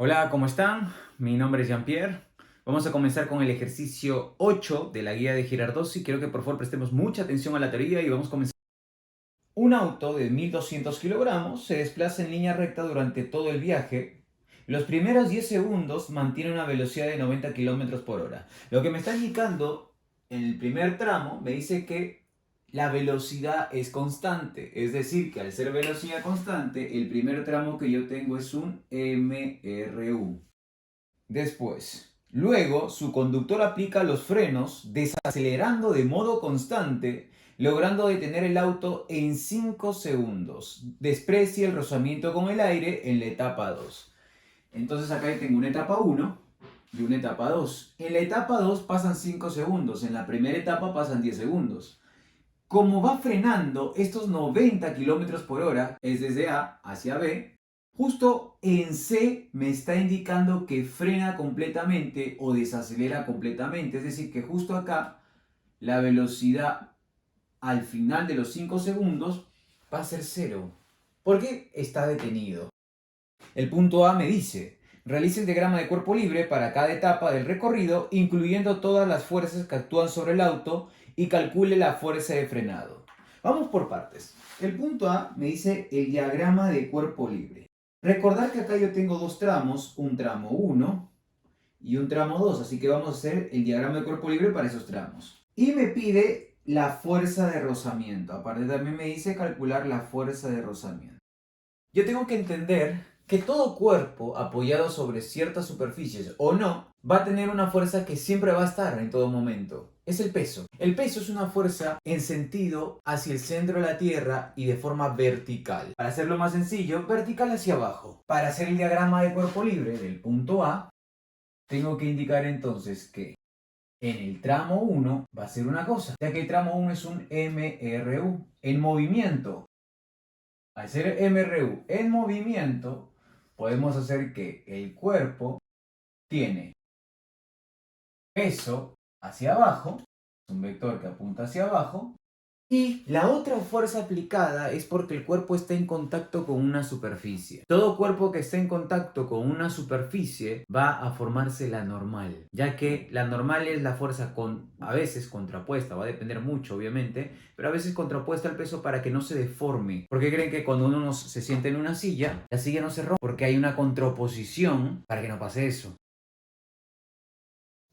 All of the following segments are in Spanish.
Hola, ¿cómo están? Mi nombre es Jean-Pierre. Vamos a comenzar con el ejercicio 8 de la guía de Girardossi. Quiero que por favor prestemos mucha atención a la teoría y vamos a comenzar. Un auto de 1200 kilogramos se desplaza en línea recta durante todo el viaje. Los primeros 10 segundos mantiene una velocidad de 90 kilómetros por hora. Lo que me está indicando en el primer tramo me dice que la velocidad es constante. Es decir, que al ser velocidad constante, el primer tramo que yo tengo es un MRU. Después, luego su conductor aplica los frenos desacelerando de modo constante, logrando detener el auto en 5 segundos. Desprecia el rozamiento con el aire en la etapa 2. Entonces acá tengo una etapa 1 y una etapa 2. En la etapa 2 pasan 5 segundos, en la primera etapa pasan 10 segundos. Como va frenando estos 90 kilómetros por hora, es desde A hacia B, justo en C me está indicando que frena completamente o desacelera completamente. Es decir, que justo acá la velocidad al final de los 5 segundos va a ser cero. Porque está detenido. El punto A me dice, realice el diagrama de cuerpo libre para cada etapa del recorrido, incluyendo todas las fuerzas que actúan sobre el auto y calcule la fuerza de frenado. Vamos por partes. El punto A me dice el diagrama de cuerpo libre. Recordar que acá yo tengo dos tramos, un tramo 1 y un tramo 2, así que vamos a hacer el diagrama de cuerpo libre para esos tramos. Y me pide la fuerza de rozamiento. Aparte también me dice calcular la fuerza de rozamiento. Yo tengo que entender que todo cuerpo apoyado sobre ciertas superficies o no va a tener una fuerza que siempre va a estar en todo momento. Es el peso. El peso es una fuerza en sentido hacia el centro de la Tierra y de forma vertical. Para hacerlo más sencillo, vertical hacia abajo. Para hacer el diagrama de cuerpo libre del punto A, tengo que indicar entonces que en el tramo 1 va a ser una cosa, ya que el tramo 1 es un MRU en movimiento. Al ser MRU en movimiento, podemos hacer que el cuerpo tiene peso hacia abajo, es un vector que apunta hacia abajo, y la otra fuerza aplicada es porque el cuerpo está en contacto con una superficie. Todo cuerpo que esté en contacto con una superficie va a formarse la normal, ya que la normal es la fuerza a veces contrapuesta, va a depender mucho obviamente, pero a veces contrapuesta al peso para que no se deforme. Porque creen que cuando uno se sienta en una silla, la silla no se rompe, porque hay una contraposición para que no pase eso.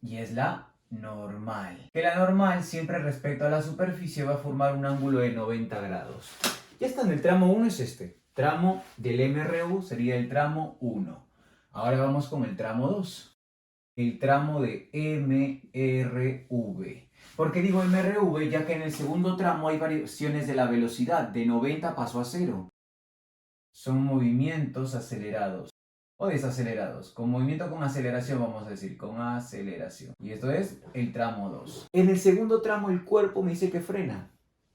Y es la normal. Que la normal siempre respecto a la superficie va a formar un ángulo de 90 grados. Ya está, en el tramo 1 es este. Tramo del MRU sería el tramo 1. Ahora vamos con el tramo 2. El tramo de MRV. ¿Por qué digo MRV? Ya que en el segundo tramo hay variaciones de la velocidad. De 90 pasó a 0. Son movimientos acelerados o desacelerados. Con movimiento con aceleración, vamos a decir, con aceleración. Y esto es el tramo 2. En el segundo tramo el cuerpo me dice que frena.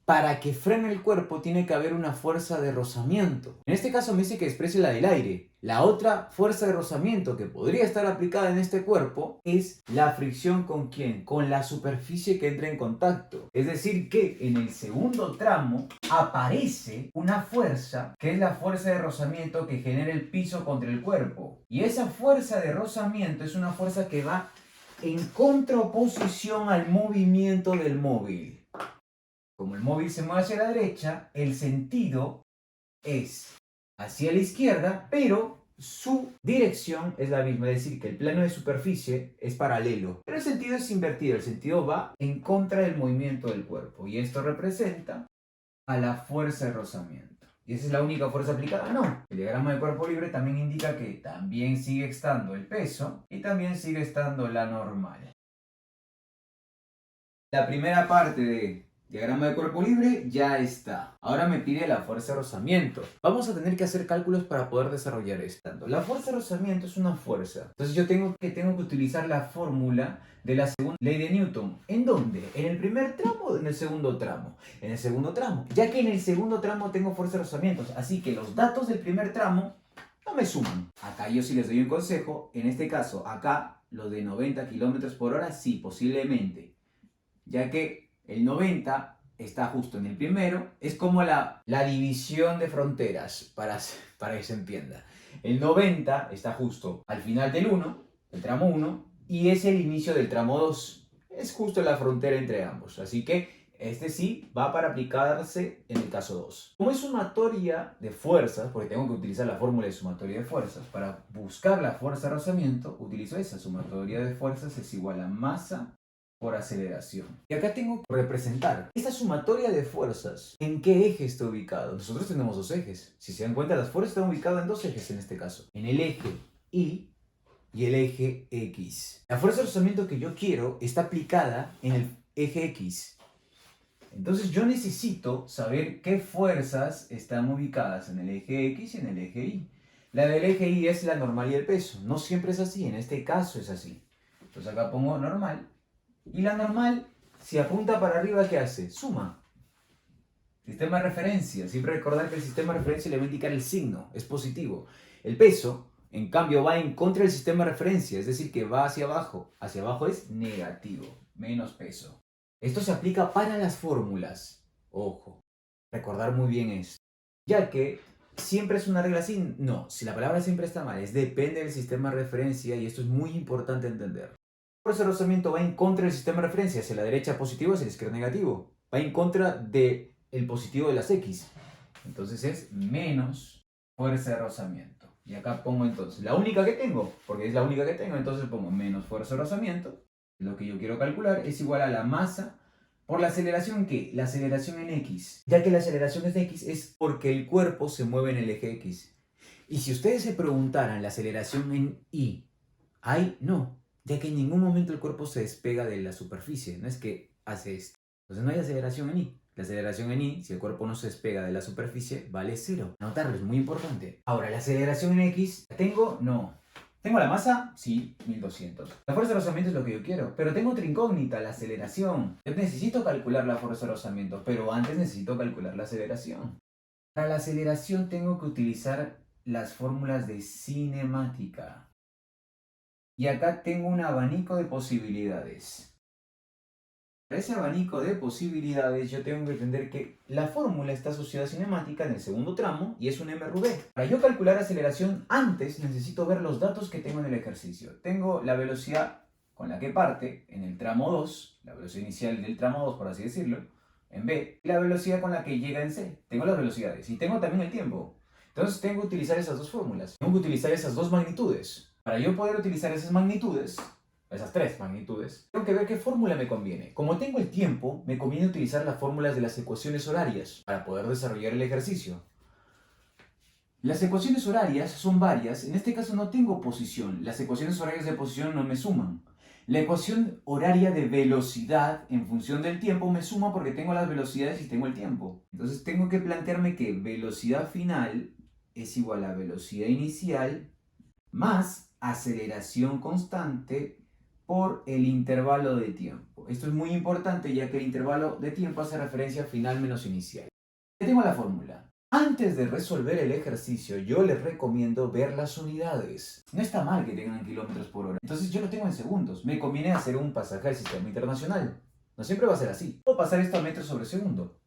Para que frene el cuerpo tiene que haber una fuerza de rozamiento. En este caso me dice que desprecie la del aire. La otra fuerza de rozamiento que podría estar aplicada en este cuerpo es la fricción ¿con quién? Con la superficie que entra en contacto. Es decir que en el segundo tramo aparece una fuerza que es la fuerza de rozamiento que genera el piso contra el cuerpo. Y esa fuerza de rozamiento es una fuerza que va en contraposición al movimiento del móvil. Como el móvil se mueve hacia la derecha, el sentido es hacia la izquierda, pero su dirección es la misma, es decir, que el plano de superficie es paralelo. Pero el sentido es invertido, el sentido va en contra del movimiento del cuerpo. Y esto representa a la fuerza de rozamiento. ¿Y esa es la única fuerza aplicada? No. El diagrama de cuerpo libre también indica que también sigue estando el peso y también sigue estando la normal. La primera parte de diagrama de cuerpo libre ya está. Ahora me pide la fuerza de rozamiento. Vamos a tener que hacer cálculos para poder desarrollar esto. La fuerza de rozamiento es una fuerza. Entonces yo tengo que utilizar la fórmula de la segunda ley de Newton. ¿En dónde? ¿En el primer tramo o en el segundo tramo? En el segundo tramo. Ya que en el segundo tramo tengo fuerza de rozamiento. Así que los datos del primer tramo no me suman. Acá yo sí les doy un consejo. En este caso, acá lo de 90 kilómetros por hora, sí, posiblemente. Ya que el 90 está justo en el primero, es como la división de fronteras, para que se entienda. El 90 está justo al final del 1, el tramo 1, y es el inicio del tramo 2. Es justo la frontera entre ambos. Así que este sí va para aplicarse en el caso 2. Como es sumatoria de fuerzas, porque tengo que utilizar la fórmula de sumatoria de fuerzas, para buscar la fuerza de rozamiento, utilizo esa. Sumatoria de fuerzas es igual a masa por aceleración. Y acá tengo que representar esta sumatoria de fuerzas. ¿En qué eje está ubicado? Nosotros tenemos dos ejes. Si se dan cuenta, las fuerzas están ubicadas en dos ejes en este caso. En el eje Y y el eje X. La fuerza de rozamiento que yo quiero está aplicada en el eje X. Entonces yo necesito saber qué fuerzas están ubicadas en el eje X y en el eje Y. La del eje Y es la normal y el peso. No siempre es así, en este caso es así. Entonces acá pongo normal. Y la normal, si apunta para arriba, ¿qué hace? Suma. Sistema de referencia. Siempre recordar que el sistema de referencia le va a indicar el signo. Es positivo. El peso, en cambio, va en contra del sistema de referencia. Es decir, que va hacia abajo. Hacia abajo es negativo. Menos peso. Esto se aplica para las fórmulas. Ojo. Recordar muy bien esto. Ya que siempre es una regla así. No, si la palabra siempre está mal. Es depende del sistema de referencia y esto es muy importante entender. Por eso el rozamiento va en contra del sistema de referencia, hacia la derecha positivo, hacia la izquierda negativo. Va en contra del positivo de las X. Entonces es menos fuerza de rozamiento. Y acá pongo entonces la única que tengo, porque es la única que tengo, entonces pongo menos fuerza de rozamiento. Lo que yo quiero calcular es igual a la masa por la aceleración que la aceleración en X. Ya que la aceleración es de X es porque el cuerpo se mueve en el eje X. Y si ustedes se preguntaran la aceleración en Y, ¿hay? No. Ya que en ningún momento el cuerpo se despega de la superficie, no es que hace esto. Entonces no hay aceleración en Y. La aceleración en Y, si el cuerpo no se despega de la superficie, vale 0. Anotarlo es muy importante. Ahora, ¿la aceleración en X la tengo? No. ¿Tengo la masa? Sí, 1200. La fuerza de rozamiento es lo que yo quiero, pero tengo otra incógnita, la aceleración. Yo necesito calcular la fuerza de rozamiento, pero antes necesito calcular la aceleración. Para la aceleración tengo que utilizar las fórmulas de cinemática. Y acá tengo un abanico de posibilidades. Para ese abanico de posibilidades yo tengo que entender que la fórmula está asociada a cinemática en el segundo tramo y es un mRV. Para yo calcular aceleración antes necesito ver los datos que tengo en el ejercicio. Tengo la velocidad con la que parte en el tramo 2, la velocidad inicial del tramo 2 por así decirlo, en B, y la velocidad con la que llega en C. Tengo las velocidades y tengo también el tiempo. Entonces tengo que utilizar esas dos fórmulas. Tengo que utilizar esas dos magnitudes. Para yo poder utilizar esas magnitudes, esas tres magnitudes, tengo que ver qué fórmula me conviene. Como tengo el tiempo, me conviene utilizar las fórmulas de las ecuaciones horarias para poder desarrollar el ejercicio. Las ecuaciones horarias son varias, en este caso no tengo posición, las ecuaciones horarias de posición no me suman. La ecuación horaria de velocidad en función del tiempo me suma porque tengo las velocidades y tengo el tiempo. Entonces tengo que plantearme que velocidad final es igual a velocidad inicial más aceleración constante por el intervalo de tiempo. Esto es muy importante ya que el intervalo de tiempo hace referencia a final menos inicial. Ya tengo la fórmula. Antes de resolver el ejercicio, yo les recomiendo ver las unidades. No está mal que tengan kilómetros por hora. Entonces yo lo tengo en segundos. Me conviene hacer un pasaje al sistema internacional. No siempre va a ser así. Puedo pasar esto a metros sobre segundo.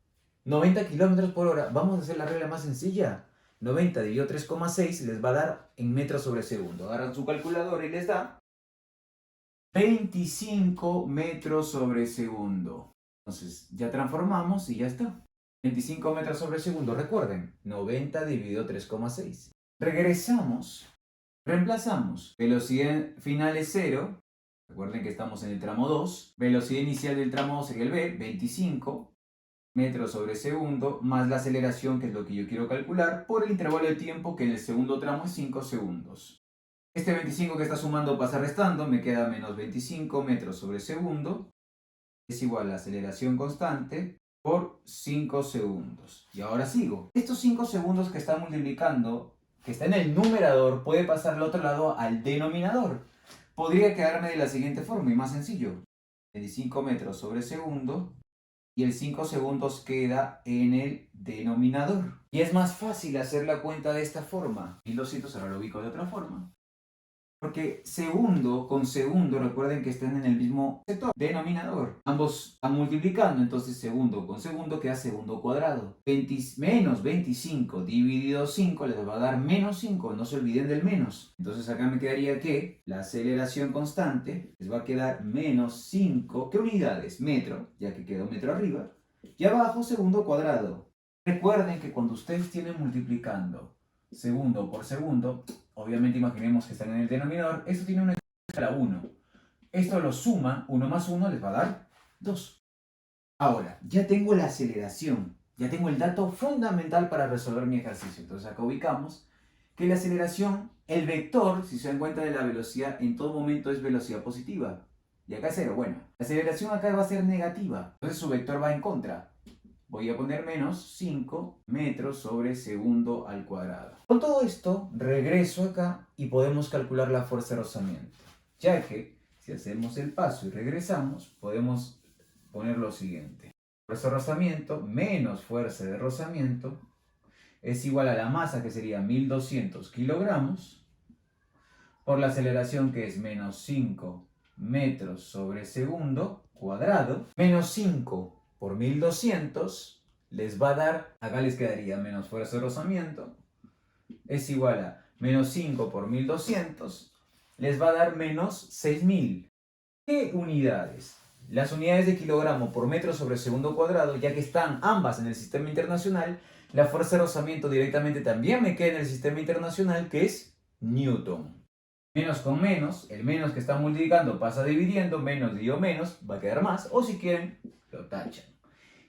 90 kilómetros por hora. Vamos a hacer la regla más sencilla. 90 dividido 3,6 les va a dar en metros sobre segundo. Agarran su calculadora y les da 25 metros sobre segundo. Entonces ya transformamos y ya está. 25 metros sobre segundo. Recuerden, 90 dividido 3,6. Regresamos. Reemplazamos. Velocidad final es 0. Recuerden que estamos en el tramo 2. Velocidad inicial del tramo 2 sería el B, 25 metros sobre segundo, más la aceleración, que es lo que yo quiero calcular, por el intervalo de tiempo, que en el segundo tramo es 5 segundos. Este 25 que está sumando pasa restando, me queda menos 25 metros sobre segundo, es igual a la aceleración constante por 5 segundos. Y ahora sigo. Estos 5 segundos que está multiplicando, que está en el numerador, puede pasar al otro lado al denominador. Podría quedarme de la siguiente forma, y más sencillo. 25 metros sobre segundo, y el 5 segundos queda en el denominador. Y es más fácil hacer la cuenta de esta forma. 1200 ahora lo ubico de otra forma. Porque segundo con segundo, recuerden que están en el mismo sector, denominador. Ambos están multiplicando, entonces segundo con segundo queda segundo cuadrado. Menos 25 dividido 5 les va a dar menos 5, no se olviden del menos. Entonces acá me quedaría que la aceleración constante les va a quedar menos 5, ¿qué unidades? Metro, ya que quedó metro arriba. Y abajo segundo cuadrado. Recuerden que cuando ustedes tienen multiplicando segundo por segundo, obviamente imaginemos que están en el denominador, esto tiene una escala 1. Esto lo suma, 1 más 1 les va a dar 2. Ahora, ya tengo la aceleración, ya tengo el dato fundamental para resolver mi ejercicio. Entonces acá ubicamos que la aceleración, el vector, si se dan cuenta de la velocidad, en todo momento es velocidad positiva. Y acá es 0. Bueno, la aceleración acá va a ser negativa, entonces su vector va en contra. Voy a poner menos 5 metros sobre segundo al cuadrado. Con todo esto, regreso acá y podemos calcular la fuerza de rozamiento. Ya que, si hacemos el paso y regresamos, podemos poner lo siguiente. Fuerza de rozamiento menos fuerza de rozamiento es igual a la masa, que sería 1200 kilogramos, por la aceleración, que es menos 5 metros sobre segundo cuadrado, menos 5 por 1200 les va a dar, acá les quedaría menos fuerza de rozamiento, es igual a menos 5 por 1200, les va a dar menos 6000. ¿Qué unidades? Las unidades de kilogramo por metro sobre segundo cuadrado, ya que están ambas en el sistema internacional, la fuerza de rozamiento directamente también me queda en el sistema internacional, que es Newton. Menos con menos, el menos que está multiplicando pasa dividiendo, menos dividido menos, va a quedar más, o si quieren, lo tachan.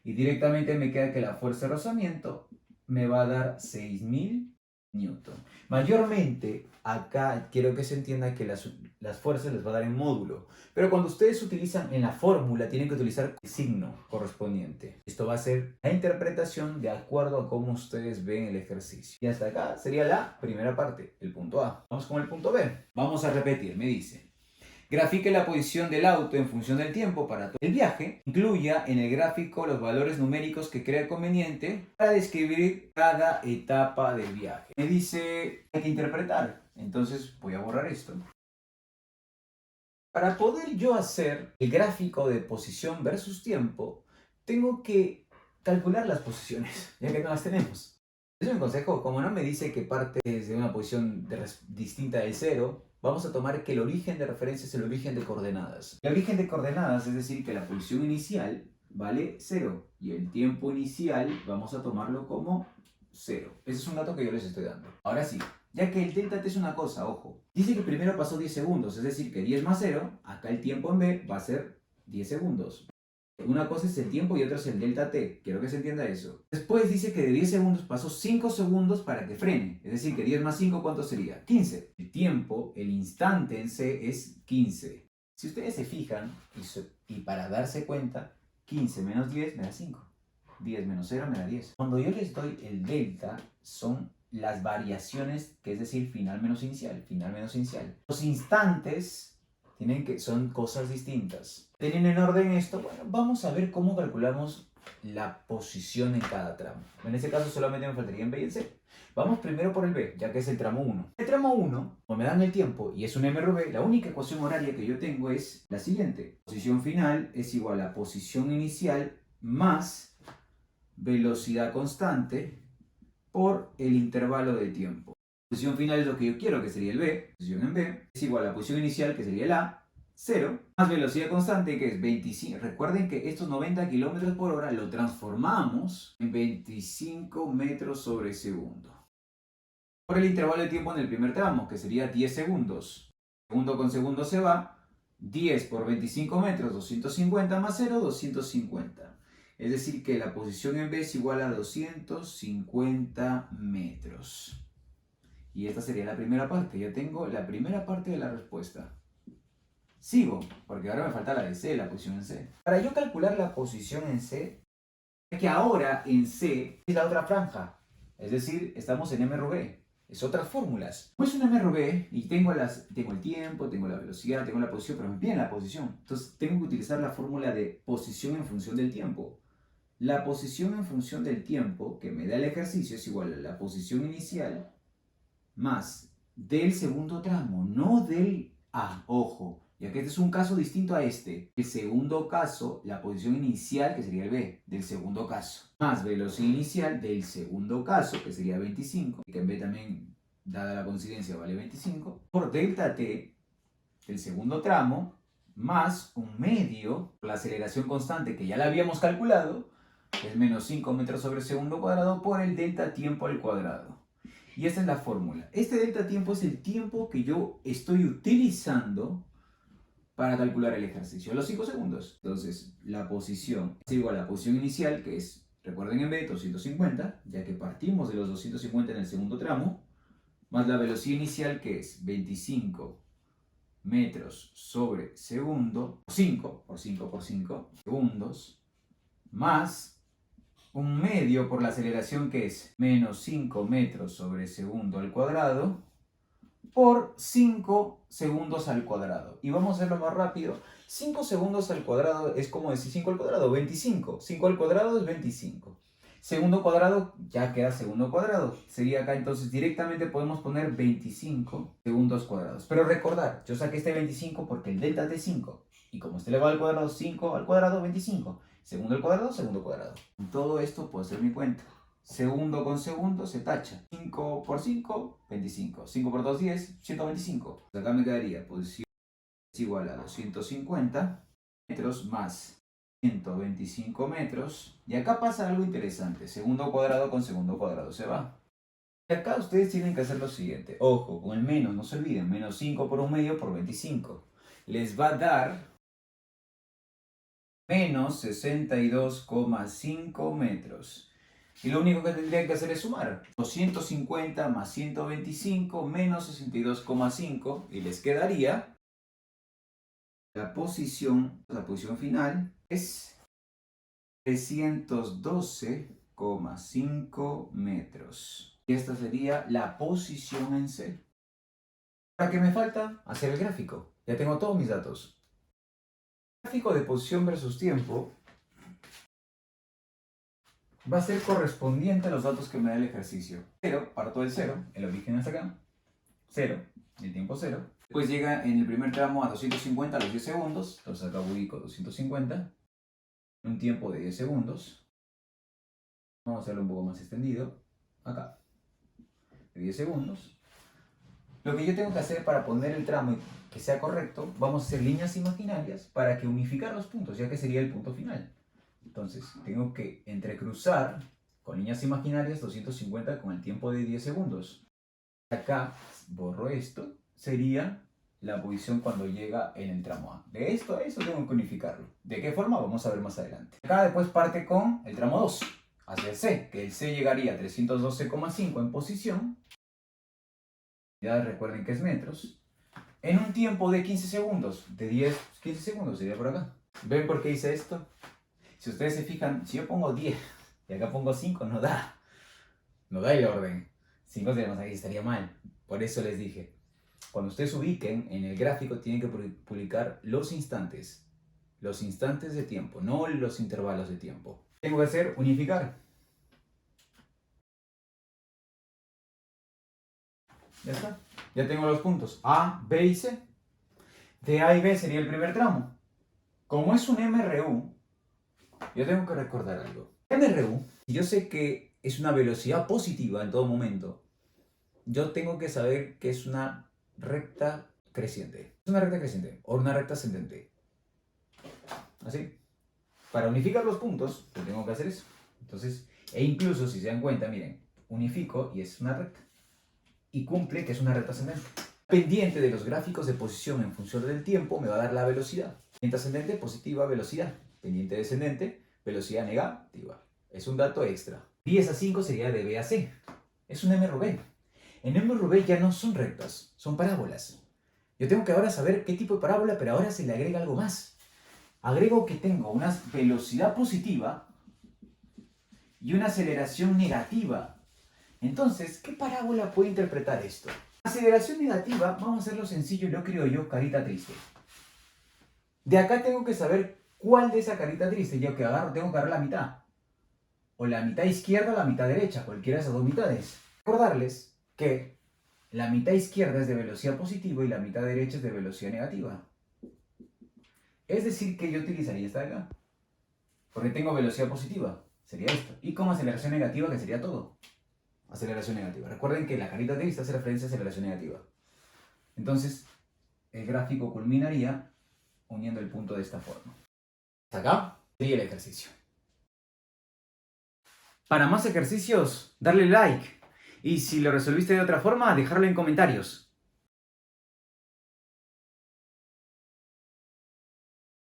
Y directamente me queda que la fuerza de rozamiento me va a dar 6000 newton. Mayormente, acá quiero que se entienda que las fuerzas les va a dar en módulo. Pero cuando ustedes utilizan en la fórmula, tienen que utilizar el signo correspondiente. Esto va a ser la interpretación de acuerdo a cómo ustedes ven el ejercicio. Y hasta acá sería la primera parte, el punto A. Vamos con el punto B. Vamos a repetir, me dice: grafique la posición del auto en función del tiempo para todo el viaje. Incluya en el gráfico los valores numéricos que crea conveniente para describir cada etapa del viaje. Me dice, hay que interpretar. Entonces voy a borrar esto. Para poder yo hacer el gráfico de posición versus tiempo, tengo que calcular las posiciones, ya que no las tenemos. Es un consejo, como no me dice que parte de una posición distinta del cero, vamos a tomar que el origen de referencia es el origen de coordenadas. El origen de coordenadas es decir que la posición inicial vale 0 y el tiempo inicial vamos a tomarlo como 0. Ese es un dato que yo les estoy dando. Ahora sí, ya que el delta t es una cosa, ojo. Dice que primero pasó 10 segundos, es decir que 10 más 0, acá el tiempo en b va a ser 10 segundos. Una cosa es el tiempo y otra es el delta t. Quiero que se entienda eso. Después dice que de 10 segundos pasó 5 segundos para que frene. Es decir, que 10 más 5, ¿cuánto sería? 15. El tiempo, el instante en c es 15. Si ustedes se fijan, y para darse cuenta, 15 menos 10 me da 5. 10 menos 0 me da 10. Cuando yo les doy el delta, son las variaciones, que es decir, final menos inicial, final menos inicial. Los instantes son cosas distintas. Teniendo en orden esto, bueno, vamos a ver cómo calculamos la posición en cada tramo. En este caso solamente me faltaría en B y en C. Vamos primero por el B, ya que es el tramo 1. El tramo 1, como me dan el tiempo y es un MRV, la única ecuación horaria que yo tengo es la siguiente. Posición final es igual a posición inicial más velocidad constante por el intervalo de tiempo. Posición final es lo que yo quiero, que sería el B. Posición en B es igual a la posición inicial, que sería el A, 0, más velocidad constante, que es 25. Recuerden que estos 90 km por hora lo transformamos en 25 metros sobre segundo. Por el intervalo de tiempo en el primer tramo, que sería 10 segundos. Segundo con segundo se va. 10 por 25 metros, 250 más 0, 250. Es decir, que la posición en B es igual a 250 metros. Y esta sería la primera parte. Ya tengo la primera parte de la respuesta. Sigo, porque ahora me falta la de C, la posición en C. Para yo calcular la posición en C, es que ahora en C es la otra franja. Es decir, estamos en MRV. Es otras fórmulas. Como es un MRV y tengo el tiempo, tengo la velocidad, tengo la posición, pero me piden la posición. Entonces tengo que utilizar la fórmula de posición en función del tiempo. La posición en función del tiempo que me da el ejercicio es igual a la posición inicial más del segundo tramo, no del A. Ojo, ya que este es un caso distinto a este. El segundo caso, la posición inicial, que sería el B, del segundo caso, más velocidad inicial del segundo caso, que sería 25, que en B también, dada la coincidencia, vale 25, por delta T del segundo tramo, más un medio, por la aceleración constante que ya la habíamos calculado, que es menos 5 metros sobre segundo cuadrado, por el delta tiempo al cuadrado. Y esta es la fórmula. Este delta tiempo es el tiempo que yo estoy utilizando para calcular el ejercicio. Los 5 segundos. Entonces, la posición es igual a la posición inicial, que es, recuerden en B, 250, ya que partimos de los 250 en el segundo tramo, más la velocidad inicial, que es 25 metros sobre segundo, 5 por 5 por 5 segundos, más un medio por la aceleración, que es menos 5 metros sobre segundo al cuadrado, por 5 segundos al cuadrado. Y vamos a hacerlo más rápido. 5 segundos al cuadrado es como decir 5 al cuadrado, 25. 5 al cuadrado es 25. Segundo cuadrado, ya queda segundo cuadrado. Sería acá, entonces directamente podemos poner 25 segundos cuadrados. Pero recordar, yo saqué este 25 porque el delta es de 5. Y como este elevado al cuadrado, 5 al cuadrado, 25. Segundo al cuadrado, segundo cuadrado. Todo esto puedo hacer mi cuenta. Segundo con segundo se tacha. 5 por 5, 25. 5 por 2, 10, 125. Acá me quedaría posición es igual a 250 metros más 125 metros. Y acá pasa algo interesante. Segundo cuadrado con segundo cuadrado se va. Y acá ustedes tienen que hacer lo siguiente. Ojo, con el menos, no se olviden. Menos 5 por un medio por 25. Les va a dar menos 62,5 metros. Y lo único que tendrían que hacer es sumar. 250 más 125 menos 62,5. Y les quedaría la posición final es 312,5 metros. Y esta sería la posición en C. ¿Para qué me falta? Hacer el gráfico. Ya tengo todos mis datos. El gráfico de posición versus tiempo va a ser correspondiente a los datos que me da el ejercicio. 0, parto del 0, el origen hasta acá. 0, el tiempo 0. Después llega en el primer tramo a 250 a los 10 segundos. Entonces acá ubico 250. Un tiempo de 10 segundos. Vamos a hacerlo un poco más extendido. Acá. De 10 segundos. Lo que yo tengo que hacer para poner el tramo y que sea correcto, vamos a hacer líneas imaginarias para que unificar los puntos, ya que sería el punto final. Entonces, tengo que entrecruzar con líneas imaginarias 250 con el tiempo de 10 segundos. Acá borro esto, sería la posición cuando llega en el tramo A. De esto a eso tengo que unificarlo. ¿De qué forma? Vamos a ver más adelante. Acá después parte con el tramo 2, hacia el C, que el C llegaría a 312,5 en posición. Ya recuerden que es metros. En un tiempo de 15 segundos, de 10, 15 segundos sería por acá. ¿Ven por qué hice esto? Si ustedes se fijan, si yo pongo 10 y acá pongo 5, no da. No da el orden. 5 estaría mal. Por eso les dije, cuando ustedes ubiquen en el gráfico tienen que publicar los instantes. Los instantes de tiempo, no los intervalos de tiempo. Tengo que hacer unificar. Ya está. Ya tengo los puntos A, B y C. De A y B sería el primer tramo. Como es un MRU, yo tengo que recordar algo. MRU, yo sé que es una velocidad positiva en todo momento. Yo tengo que saber que es una recta creciente. Es una recta creciente o una recta ascendente. Así. Para unificar los puntos, yo tengo que hacer eso. Entonces, e incluso si se dan cuenta, miren, unifico y es una recta. Y cumple que es una recta ascendente. Pendiente de los gráficos de posición en función del tiempo me va a dar la velocidad. Pendiente ascendente, positiva, velocidad. Pendiente descendente, velocidad negativa. Es un dato extra. 10 a 5 sería de B a C. Es un MRV. En MRV ya no son rectas, son parábolas. Yo tengo que ahora saber qué tipo de parábola, pero ahora se le agrega algo más. Agrego que tengo una velocidad positiva y una aceleración negativa. Entonces, ¿qué parábola puede interpretar esto? Aceleración negativa, vamos a hacerlo sencillo y lo creo yo, carita triste. De acá tengo que saber cuál de esa carita triste yo que agarro, tengo que agarrar la mitad. O la mitad izquierda o la mitad derecha, cualquiera de esas dos mitades. Recordarles que La mitad izquierda es de velocidad positiva y la mitad derecha es de velocidad negativa. Es decir, que yo utilizaría esta de acá. Porque tengo velocidad positiva, sería esto. Y con aceleración negativa, que sería todo. Aceleración negativa. Recuerden que la carita de vista hace referencia a aceleración negativa. Entonces, el gráfico culminaría uniendo el punto de esta forma. Hasta acá sería el ejercicio. Para más ejercicios, darle like. Y si lo resolviste de otra forma, dejarlo en comentarios.